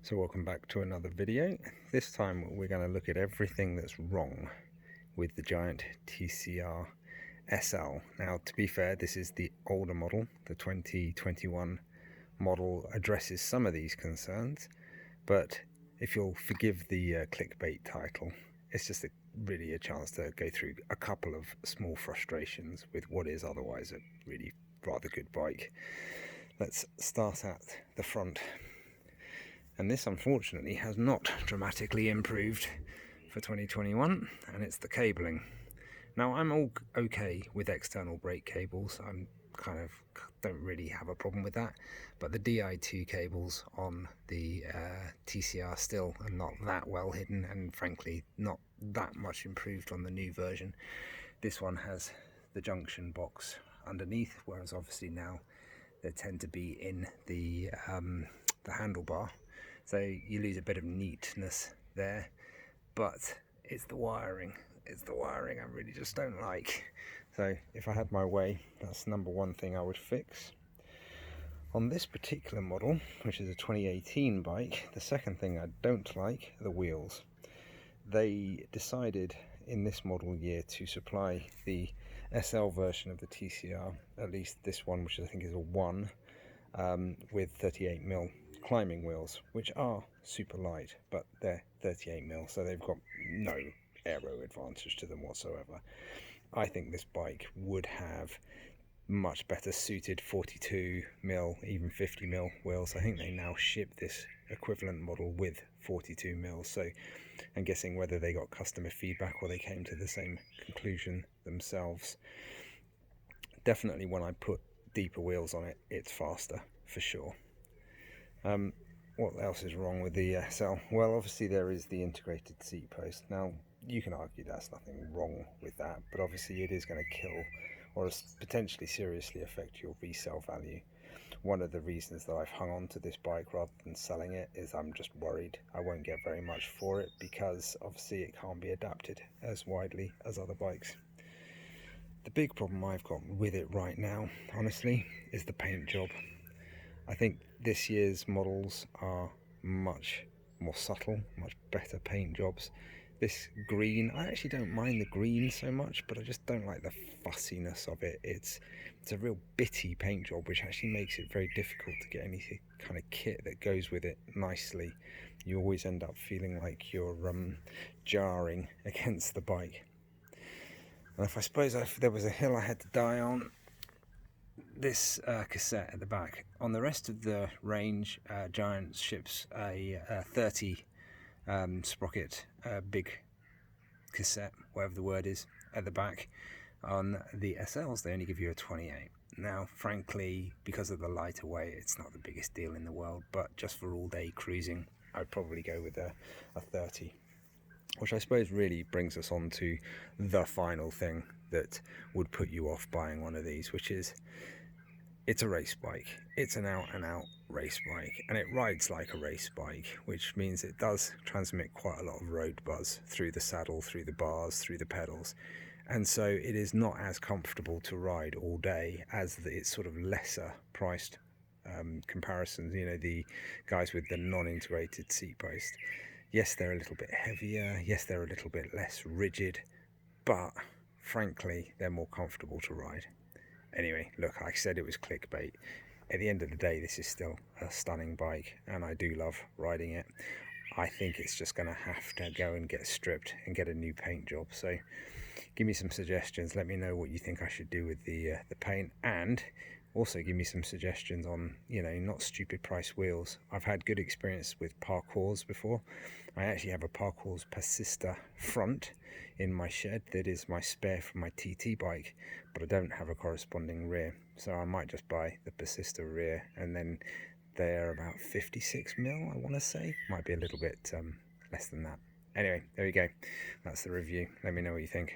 So welcome back to another video. This time we're going to look at everything that's wrong with the Giant TCR SL. Now, to be fair, this is the older model. The 2021 model addresses some of these concerns, but if you'll forgive the clickbait title, it's just really a chance to go through a couple of small frustrations with what is otherwise a really rather good bike. Let's start at the front. And this unfortunately has not dramatically improved for 2021, and it's the cabling. Now, I'm all okay with external brake cables. I'm don't really have a problem with that, but the Di2 cables on the TCR still are not that well hidden, and frankly not that much improved on the new version. This one has the junction box underneath, whereas obviously now they tend to be in the handlebar. So you lose a bit of neatness there, but it's the wiring. It's the wiring I really just don't like. So if I had my way, that's number one thing I would fix. On this particular model, which is a 2018 bike, the second thing I don't like are the wheels. They decided in this model year to supply the SL version of the TCR, at least this one, which I think is a 1, with 38mm climbing wheels, which are super light, but they're 38mm, so they've got no aero advantage to them whatsoever. I think this bike would have much better suited 42mm, even 50mm wheels. I think they now ship this equivalent model with 42mm, so I'm guessing whether they got customer feedback or they came to the same conclusion themselves. Definitely when I put deeper wheels on it, it's faster for sure. What else is wrong with the SL? Well, obviously there is the integrated seat post. Now, you can argue there's nothing wrong with that, but obviously it is going to kill or potentially seriously affect your resale value. One of the reasons that I've hung on to this bike rather than selling it is I'm just worried I won't get very much for it, because obviously it can't be adapted as widely as other bikes. The big problem I've got with it right now, honestly, is the paint job. I think this year's models are much more subtle, much better paint jobs. This green, I actually don't mind the green so much, but I just don't like the fussiness of it. It's a real bitty paint job, which actually makes it very difficult to get any kind of kit that goes with it nicely. You always end up feeling like you're jarring against the bike. And if there was a hill I had to die on, this cassette at the back. On the rest of the range, Giant ships a 30 sprocket big cassette, whatever the word is, at the back. On the SLs, they only give you a 28. Now, frankly, because of the lighter weight, it's not the biggest deal in the world, but just for all-day cruising, I'd probably go with a 30. Which I suppose really brings us on to the final thing that would put you off buying one of these, which is it's a race bike. It's an out-and-out race bike, and it rides like a race bike, which means it does transmit quite a lot of road buzz through the saddle, through the bars, through the pedals, and so it is not as comfortable to ride all day as its sort of lesser priced comparisons, you know, the guys with the non-integrated seat post. Yes, they're a little bit heavier, yes, they're a little bit less rigid, but frankly, they're more comfortable to ride. Anyway, look, I said it was clickbait. At the end of the day, this is still a stunning bike, and I do love riding it. I think it's just going to have to go and get stripped and get a new paint job. So give me some suggestions. Let me know what you think I should do with the paint, and also give me some suggestions on, you know, not stupid price wheels. I've had good experience with Parkours before. I actually have a Parkours Persister front in my shed that is my spare from my TT bike, but I don't have a corresponding rear, so I might just buy the Persister rear, and then they're about 56mm, I want to say. Might be a little bit less than that. Anyway, there you go. That's the review. Let me know what you think.